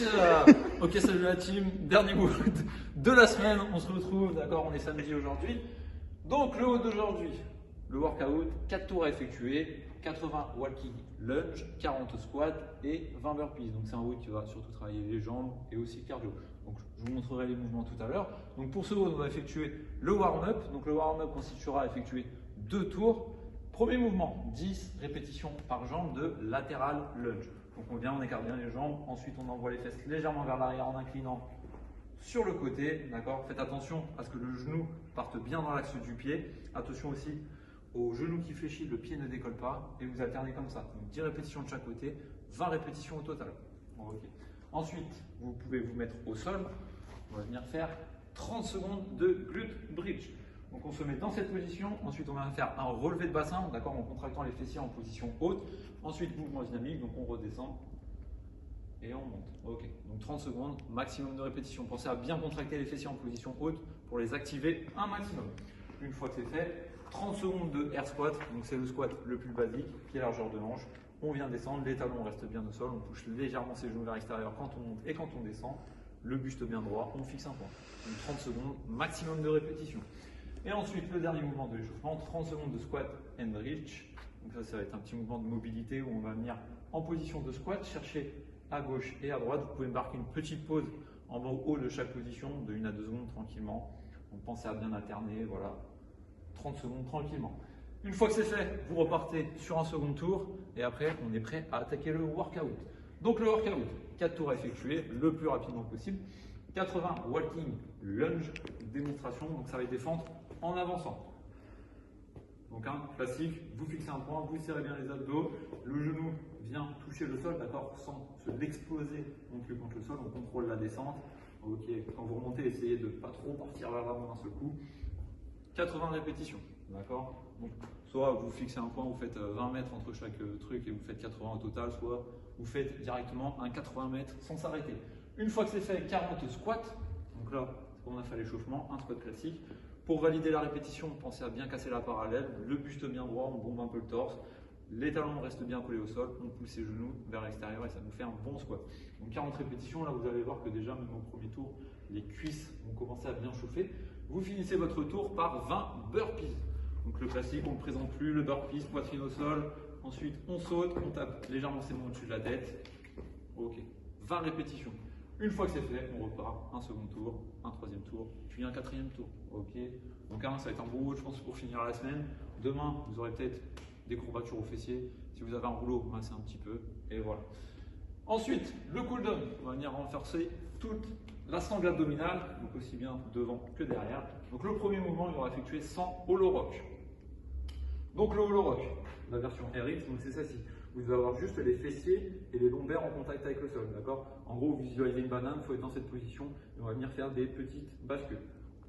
là. Ok, salut la team, dernier mot de la semaine, on se retrouve, d'accord, on est samedi aujourd'hui. Donc le haut d'aujourd'hui, le workout, 4 tours à effectuer, 80 walking lunge, 40 squats et 20 burpees. Donc c'est un haut qui va surtout travailler les jambes et aussi le cardio. Donc je vous montrerai les mouvements tout à l'heure. Donc pour ce haut, on va effectuer le warm-up. Donc le warm-up constituera à effectuer 2 tours. Premier mouvement, 10 répétitions par jambe de latéral lunge. Donc on écarte bien les jambes, ensuite on envoie les fesses légèrement vers l'arrière en inclinant sur le côté, d'accord. Faites attention à ce que le genou parte bien dans l'axe du pied. Attention aussi au genou qui fléchit, le pied ne décolle pas et vous alternez comme ça. Donc 10 répétitions de chaque côté, 20 répétitions au total. Okay. Ensuite, vous pouvez vous mettre au sol. On va venir faire 30 secondes de glute bridge. Donc on se met dans cette position, ensuite on va faire un relevé de bassin, d'accord, en contractant les fessiers en position haute. Ensuite mouvement dynamique, donc on redescend et on monte. Ok, donc 30 secondes, maximum de répétitions. Pensez à bien contracter les fessiers en position haute pour les activer un maximum. Une fois que c'est fait, 30 secondes de air squat, donc c'est le squat le plus basique, pied largeur de hanche. On vient descendre, les talons restent bien au sol, on touche légèrement ses genoux vers l'extérieur quand on monte et quand on descend. Le buste bien droit, on fixe un point. Donc 30 secondes, maximum de répétitions. Et ensuite, le dernier mouvement de l'échauffement, 30 secondes de squat and reach. Donc ça va être un petit mouvement de mobilité où on va venir en position de squat, chercher à gauche et à droite. Vous pouvez marquer une petite pause en haut de chaque position, de 1 à 2 secondes tranquillement. Donc pensez à bien alterner, voilà, 30 secondes tranquillement. Une fois que c'est fait, vous repartez sur un second tour et après, on est prêt à attaquer le workout. Donc le workout, 4 tours à effectuer le plus rapidement possible. 80 walking lunge, démonstration, donc ça va être des fentes en avançant. Donc un classique, vous fixez un point, vous serrez bien les abdos, le genou vient toucher le sol, d'accord, sans se l'exploser non plus contre le sol, on contrôle la descente. Ok, quand vous remontez, essayez de ne pas trop partir vers l'avant d'un seul coup. 80 répétitions, d'accord. Donc soit vous fixez un point, vous faites 20 mètres entre chaque truc et vous faites 80 au total, soit vous faites directement un 80 mètres sans s'arrêter. Une fois que c'est fait, 40 squats. Donc là, on a fait l'échauffement, un squat classique. Pour valider la répétition, pensez à bien casser la parallèle, le buste bien droit, on bombe un peu le torse, les talons restent bien collés au sol, on pousse ses genoux vers l'extérieur et ça nous fait un bon squat. Donc 40 répétitions, là vous allez voir que déjà, même au premier tour, les cuisses vont commencer à bien chauffer. Vous finissez votre tour par 20 burpees. Donc le classique, on ne le présente plus, le burpees, poitrine au sol. Ensuite, on saute, on tape légèrement ses mains au-dessus de la tête. Ok, 20 répétitions. Une fois que c'est fait, on repart un second tour, un troisième tour, puis un quatrième tour. Ok. Donc ça va être un beau haut, je pense, pour finir la semaine. Demain, vous aurez peut-être des courbatures aux fessiers. Si vous avez un rouleau, massez un petit peu. Et voilà. Ensuite, le cool down. On va venir renforcer toute la sangle abdominale, donc aussi bien devant que derrière. Donc le premier mouvement, il va effectuer 100 hollow rock. Donc le hollow rock, la version RX, donc c'est celle-ci. Vous allez avoir juste les fessiers et les lombaires en contact avec le sol, d'accord. En gros, vous visualisez une banane, il faut être dans cette position et on va venir faire des petites bascules.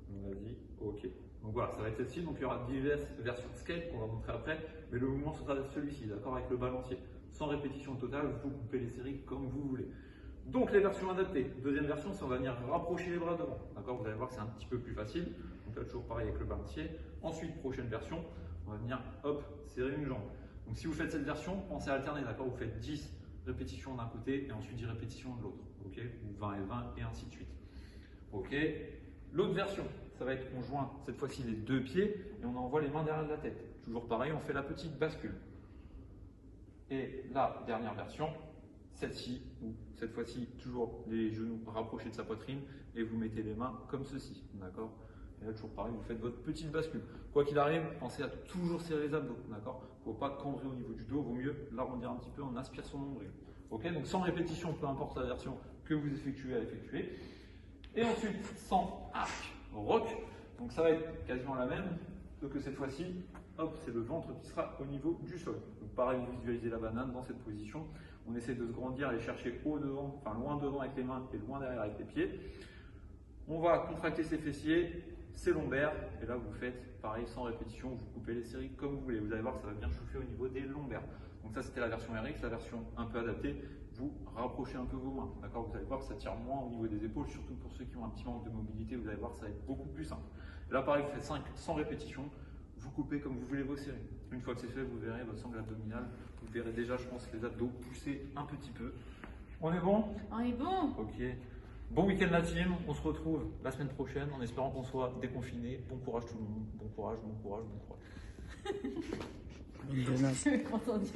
Vas-y, ok. Donc voilà, ça va être celle-ci. Donc il y aura diverses versions de skate qu'on va montrer après, mais le mouvement sera celui-ci, d'accord, avec le balancier. 100 répétitions totales, vous coupez les séries comme vous voulez. Donc les versions adaptées. Deuxième version, c'est on va venir rapprocher les bras devant, d'accord. Vous allez voir que c'est un petit peu plus facile. Donc là, toujours pareil avec le balancier. Ensuite, prochaine version, on va venir, hop, serrer une jambe. Donc si vous faites cette version, pensez à alterner, d'accord. Vous faites 10 répétitions d'un côté et ensuite 10 répétitions de l'autre, ok. Ou 20 et 20 et ainsi de suite. Ok. L'autre version, ça va être on joint cette fois-ci les deux pieds et on envoie les mains derrière la tête. Toujours pareil, on fait la petite bascule. Et la dernière version, celle-ci, où cette fois-ci, toujours les genoux rapprochés de sa poitrine et vous mettez les mains comme ceci, d'accord. Et là, toujours pareil, vous faites votre petite bascule. Quoi qu'il arrive, pensez à toujours serrer les abdos, d'accord. Il ne faut pas cambrer au niveau du dos, vaut mieux l'arrondir un petit peu, on aspire son nombril. Ok, donc 100 répétitions, peu importe la version que vous effectuez à effectuer. Et ensuite, 100 arc rock. Donc ça va être quasiment la même, sauf que cette fois-ci, hop, c'est le ventre qui sera au niveau du sol. Donc pareil, vous visualisez la banane dans cette position. On essaie de se grandir, aller chercher haut devant, enfin loin devant avec les mains et loin derrière avec les pieds. On va contracter ses fessiers, ses lombaires, et là vous faites pareil, 100 répétitions, vous coupez les séries comme vous voulez. Vous allez voir que ça va bien chauffer au niveau des lombaires. Donc ça c'était la version RX, la version un peu adaptée, vous rapprochez un peu vos mains, d'accord. Vous allez voir que ça tire moins au niveau des épaules, surtout pour ceux qui ont un petit manque de mobilité, vous allez voir que ça va être beaucoup plus simple. Et là pareil, vous faites 100 répétitions, vous coupez comme vous voulez vos séries. Une fois que c'est fait, vous verrez votre sangle abdominale, vous verrez déjà, je pense, les abdos pousser un petit peu. On est bon? On est bon. Ok. Bon week-end la team, on se retrouve la semaine prochaine en espérant qu'on soit déconfiné. Bon courage tout le monde, bon courage, bon courage, bon courage. J'ai entendu.